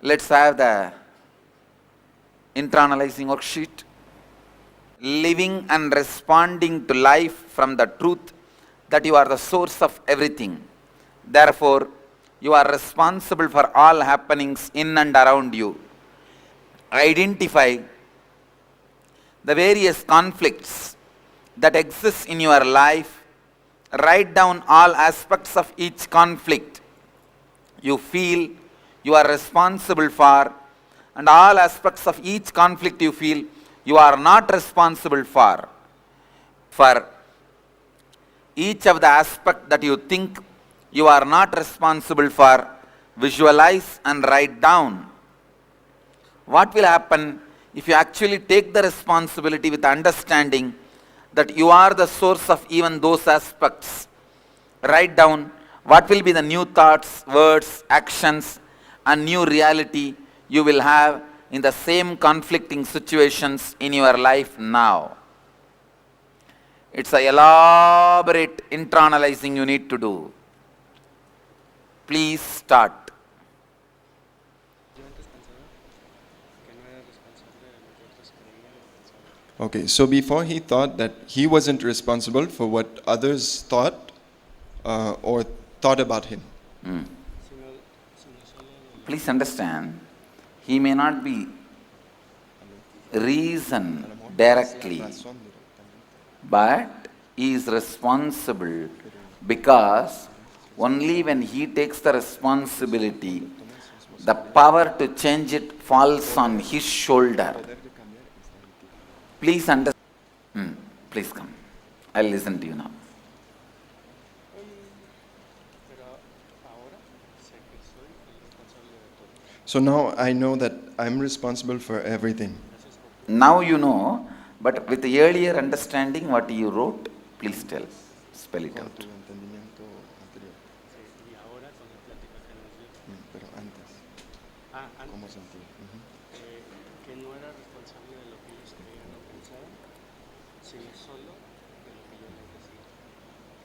Let's have the internalizing worksheet. Living and responding to life from the truth that you are the source of everything. Therefore, you are responsible for all happenings in and around you. Identify the various conflicts that exist in your life. Write down all aspects of each conflict you feel you are responsible for, and all aspects of each conflict you feel you are not responsible for. For each of the aspect that you think you are not responsible for, visualize and write down. What will happen if you actually take the responsibility with understanding that you are the source of even those aspects? Write down what will be the new thoughts, words, actions, and new reality you will have in the same conflicting situations in your life now. It's an elaborate internalizing you need to do. Please start. Okay, so before he thought that he wasn't responsible for what others thought or thought about him. Please understand, he may not be reason directly, but he is responsible because only when he takes the responsibility, the power to change it falls on his shoulder. Please understand. Please come. I'll listen to you now. So now I know that I'm responsible for everything. Now you know, but with the earlier understanding what you wrote, please tell. Spell it out.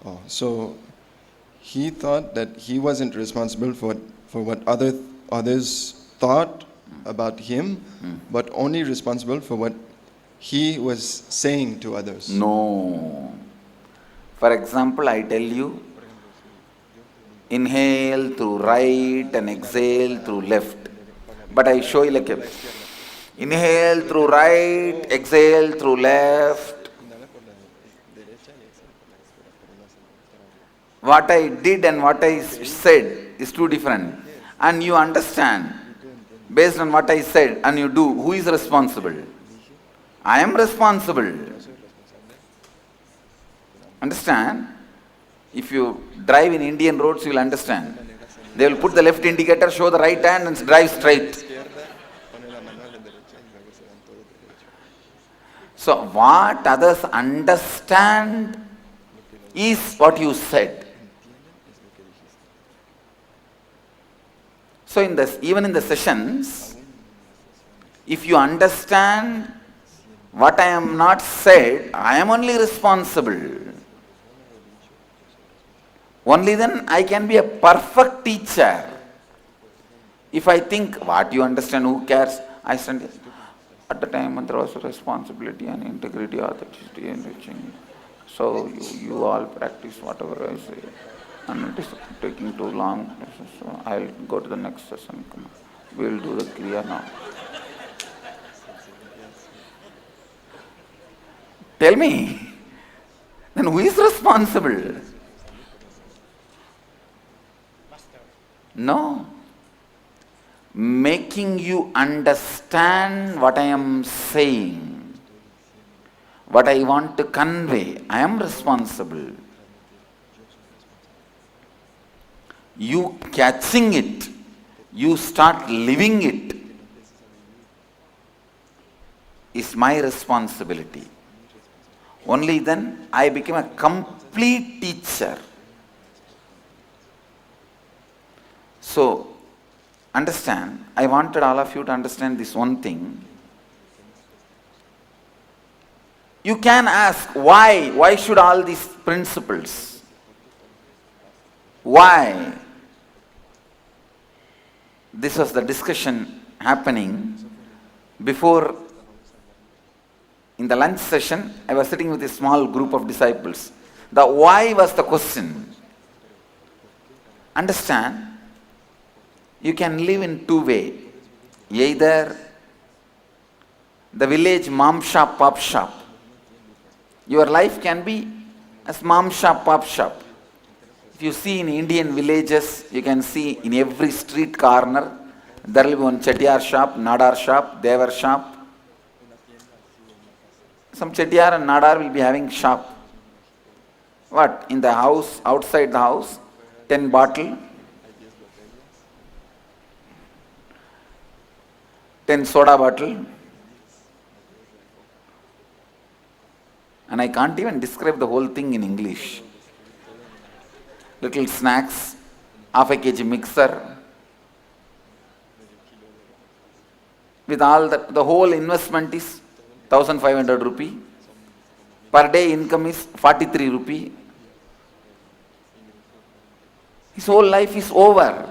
Oh, so he thought that he wasn't responsible for what others thought about him, but only responsible for what he was saying to others. No. For example, I tell you, inhale through right and exhale through left. But I show you like a inhale through right, exhale through left. What I did and what I said is too different. And you understand, based on what I said and you do, who is responsible? I am responsible. Understand? If you drive in Indian roads, you will understand. They will put the left indicator, show the right hand and drive straight. So what others understand is what you said. So even in the sessions, if you understand what I am not said, I am only responsible. Only then I can be a perfect teacher. If I think, what you understand, who cares? I stand at the time when there was a responsibility and integrity, authenticity, enriching. So you all practice whatever I say. And it is taking too long. So I'll go to the next session. Come on. We'll do the Kriya now. Tell me, then who is responsible? No. Making you understand what I am saying, what I want to convey, I am responsible. You catching it, you start living it, is my responsibility. Only then I became a complete teacher. So, understand, I wanted all of you to understand this one thing. You can ask, why? Why should all these principles? Why? this was the discussion happening before. In the lunch session, I was sitting with a small group of disciples. The why was the question. Understand, you can live in two ways. Either the village mom shop, pop shop. Your life can be as mom shop, pop shop. If you see in Indian villages, you can see in every street corner, there will be one Chettiar shop, Nadar shop, Devar shop. Some Chettiar and Nadar will be having shop. What? In the house, outside the house, 10 bottle, 10 soda bottle. And I can't even describe the whole thing in English. Little snacks, half a kg mixer. With all the whole investment is 1500 rupee. Per day income is 43 rupee. His whole life is over.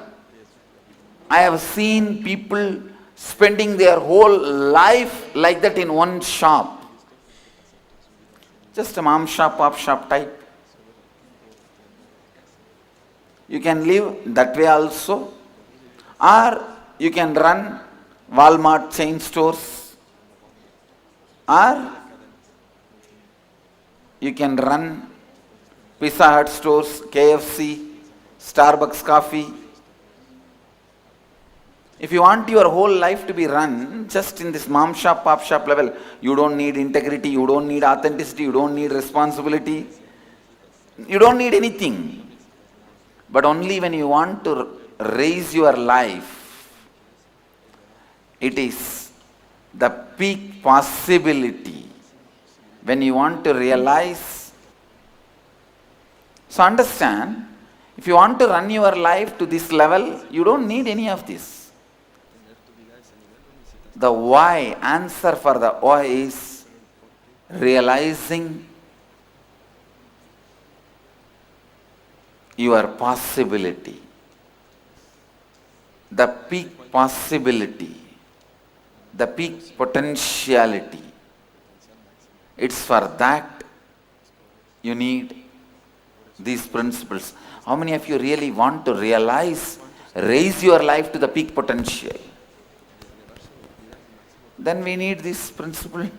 I have seen people spending their whole life like that in one shop. Just a mom shop, pop shop type. You can live that way also. Or you can run Walmart chain stores. Or you can run Pizza Hut stores, KFC, Starbucks coffee. If you want your whole life to be run just in this mom shop, pop shop level, you don't need integrity, you don't need authenticity, you don't need responsibility, you don't need anything. But only when you want to raise your life, it is the peak possibility. When you want to realize, so understand, if you want to run your life to this level, you don't need any of this. The why, answer for the why is realizing your possibility, the peak possibility, the peak potentiality. It's for that you need these principles. How many of you really want to realize, raise your life to the peak potential? Then we need this principle.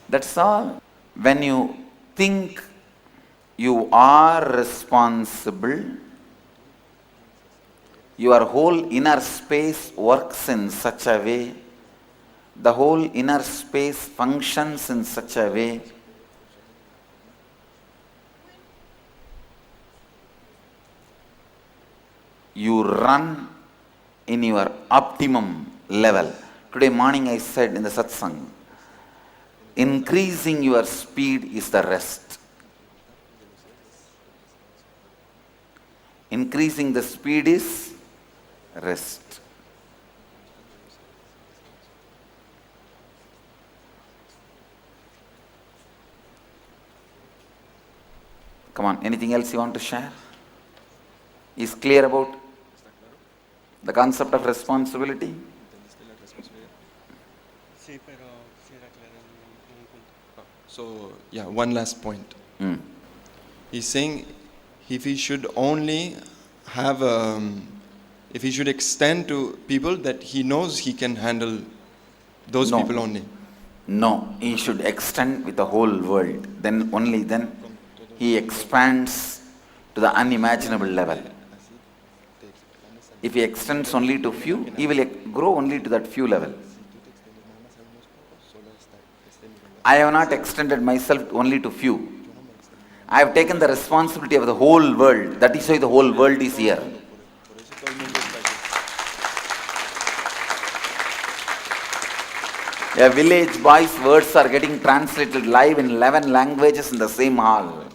That's all. When you think you are responsible, your whole inner space works in such a way, the whole inner space functions in such a way, you run in your optimum level. Today morning I said in the satsang, increasing your speed is the rest. Increasing the speed is rest. Come on, anything else you want to share? Is clear about the concept of responsibility? So, yeah, one last point. He's saying if he should only have, if he should extend to people that he knows he can handle those No. people only. No, he should extend with the whole world. Then only then he expands to the unimaginable level. If he extends only to few, he will grow only to that few level. I have not extended myself only to few. I have taken the responsibility of the whole world. That is why the whole world is here. A village boy's words are getting translated live in 11 languages in the same hall.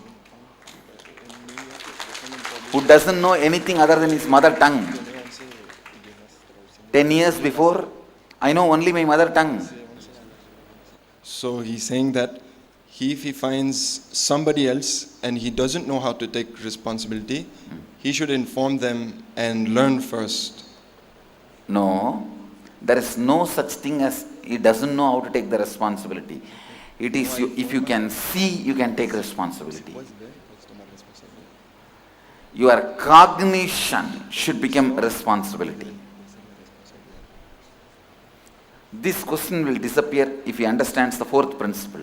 Who doesn't know anything other than his mother tongue. 10 years before, I know only my mother tongue. So he's saying that if he finds somebody else and he doesn't know how to take responsibility, he should inform them and learn first. No, there is no such thing as he doesn't know how to take the responsibility. It is you, if you can see, you can take responsibility. Your cognition should become responsibility. This question will disappear if he understands the fourth principle.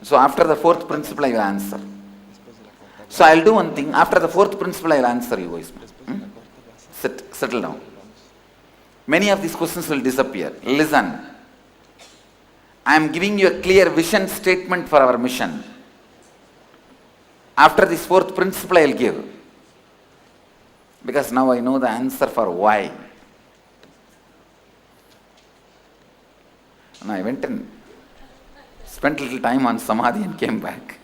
So after the fourth principle, I will answer. So I will do one thing. After the fourth principle, I will answer you, wise man. Settle down. Many of these questions will disappear. Listen. I am giving you a clear vision statement for our mission. After this fourth principle, I will give. Because now I know the answer for why. And I went and spent a little time on Samadhi and came back.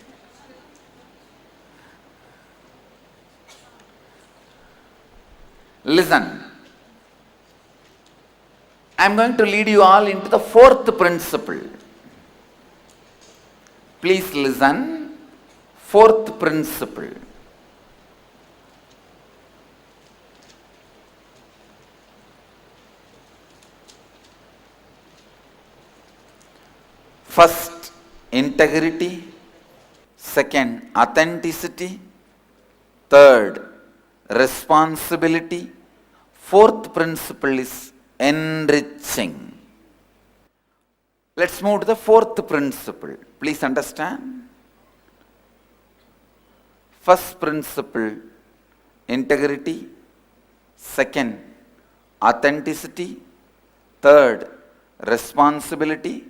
Listen. I am going to lead you all into the fourth principle. Please listen. Fourth principle. First, integrity. Second, authenticity. Third, responsibility. Fourth principle is enriching. Let's move to the fourth principle. Please understand. First principle, integrity. Second, authenticity. Third, responsibility.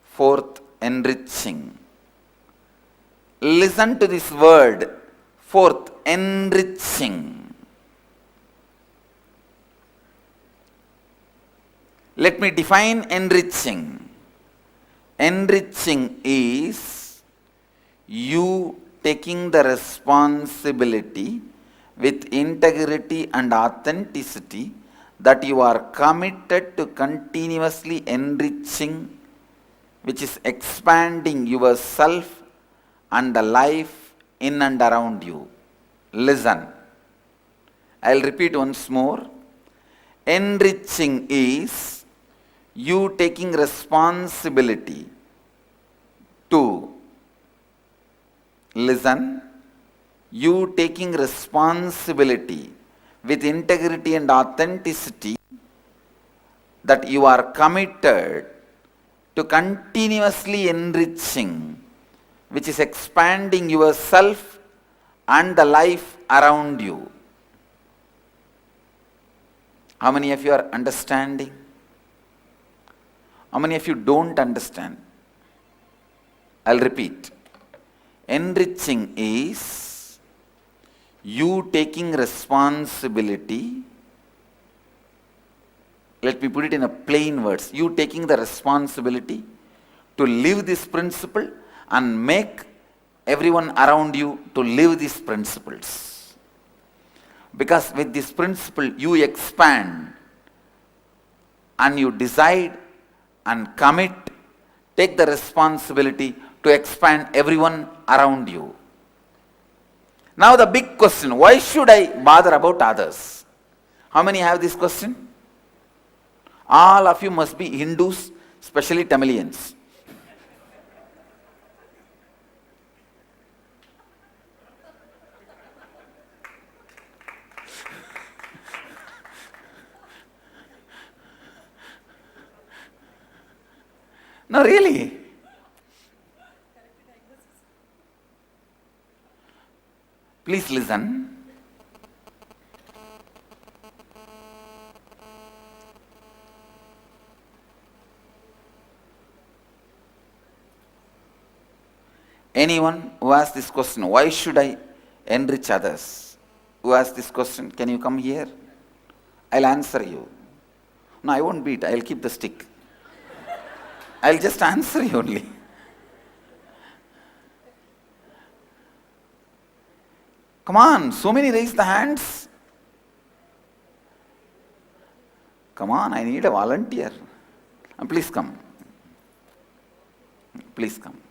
Fourth, enriching. Listen to this word. Fourth, enriching. Let me define enriching. Enriching is you taking the responsibility with integrity and authenticity that you are committed to continuously enriching, which is expanding yourself and the life in and around you. Listen. I will repeat once more. Enriching is you taking responsibility to, listen, you taking responsibility with integrity and authenticity that you are committed to continuously enriching, which is expanding yourself and the life around you. How many of you are understanding? How many of you don't understand? I'll repeat. Enriching is you taking responsibility. Let me put it in a plain words. You taking the responsibility to live this principle and make everyone around you to live these principles. Because with this principle you expand and you decide and commit, take the responsibility to expand everyone around you. Now the big question, why should I bother about others? How many have this question? All of you must be Hindus, especially Tamilians. No, really. Please listen. Anyone who asks this question, why should I enrich others? Who asks this question, can you come here? I'll answer you. No, I won't beat, I'll keep the stick. I'll just answer you only. Come on, so many raise the hands. Come on, I need a volunteer. Please come. Please come.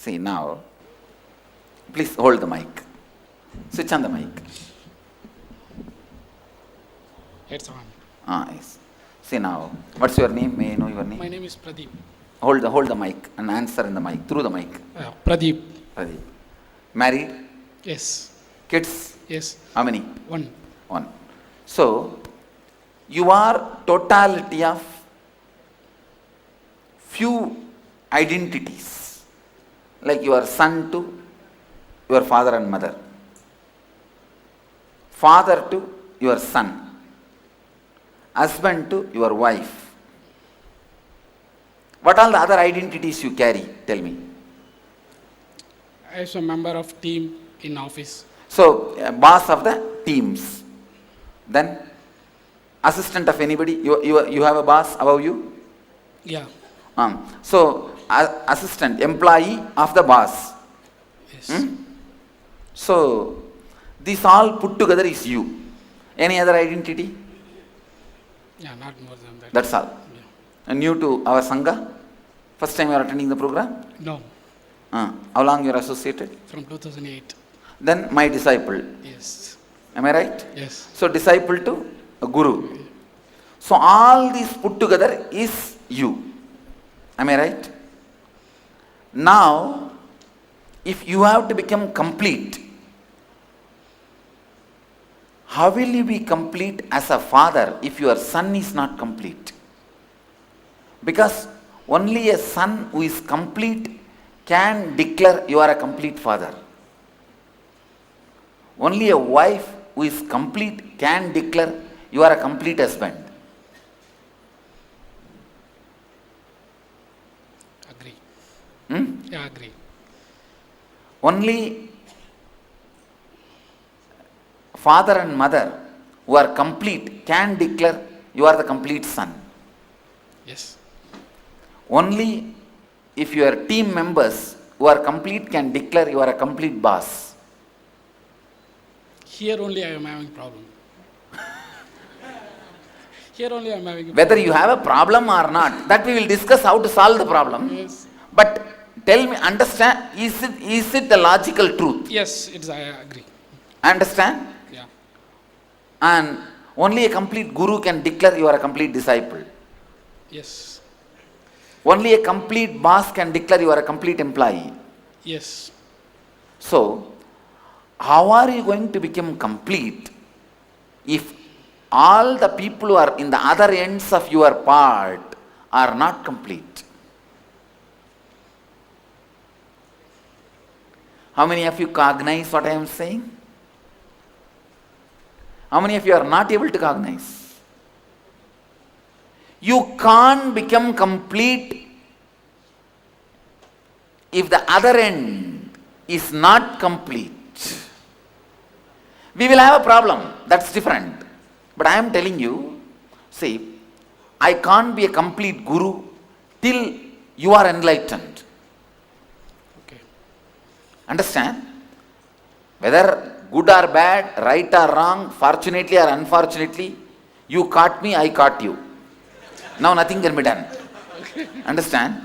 See now, please hold the mic. Switch on the mic. It's on. Yes. See now, what's your name? May I know your name? My name is Pradeep. Hold the mic and answer in the mic, through the mic. Pradeep. Pradeep. Married? Yes. Kids? Yes. How many? One. One. So, you are totality of few identities. Like you are son to your father and mother. Father to your son. Husband to your wife. What are the other identities you carry? Tell me. I am a member of team in office. So, boss of the teams. Then, assistant of anybody. You have a boss above you? Yeah. So, assistant, employee of the boss. Yes. So, this all put together is you. Any other identity? Yeah, not more than that. That's all. Yeah. And new to our Sangha? First time you are attending the program? No. How long you are associated? From 2008. Then my disciple. Yes. Am I right? Yes. So disciple to a guru. So all these put together is you. Am I right? Now, if you have to become complete, how will you be complete as a father if your son is not complete? Because only a son who is complete can declare you are a complete father. Only a wife who is complete can declare you are a complete husband. Agree. Hmm? Yeah, agree. Only father and mother who are complete can declare you are the complete son. Yes. Only if your team members who are complete can declare you are a complete boss. Here only I am having problem. Here only I am having a Whether you have a problem or not, that we will discuss how to solve the problem. Yes. But tell me, understand, is it the logical truth? Yes, I agree. Understand? Yeah. And only a complete guru can declare you are a complete disciple. Yes. Only a complete boss can declare you are a complete employee. Yes. So, how are you going to become complete if all the people who are in the other ends of your part are not complete? How many of you cognize what I am saying? How many of you are not able to cognize? You can't become complete if the other end is not complete. We will have a problem, that's different. But I am telling you, see, I can't be a complete guru till you are enlightened. Okay. Understand? Whether good or bad, right or wrong, fortunately or unfortunately, you caught me, I caught you. Now nothing can be done. Understand?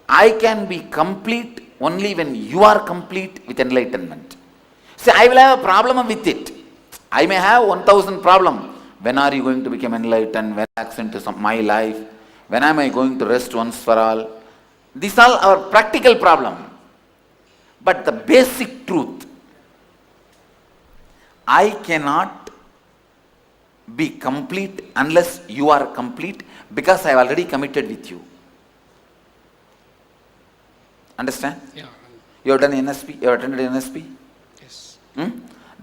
I can be complete only when you are complete with enlightenment. See, I will have a problem with it. I may have 1000 problems. When are you going to become enlightened? When access into my life? When am I going to rest once for all? These are our practical problem. But the basic truth, I cannot be complete unless you are complete, because I have already committed with you. Understand? Yeah. You have done NSP, you have attended NSP? Yes.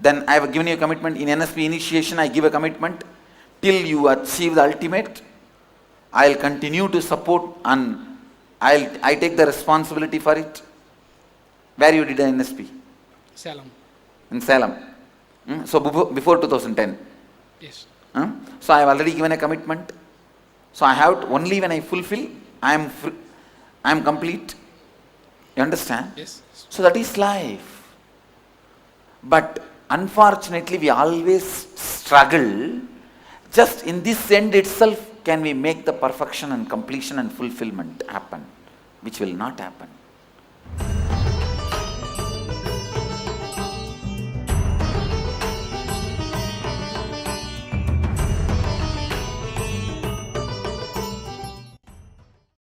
Then I have given you a commitment. In NSP initiation, I give a commitment. Till you achieve the ultimate, I will continue to support and I take the responsibility for it. Where you did the NSP? Salem. In Salem. So before 2010. Yes. So I have already given a commitment. So I have to, only when I fulfill, I am complete. You understand? Yes. So that is life. But unfortunately, we always struggle. Just in this end itself, can we make the perfection and completion and fulfillment happen? which will not happen.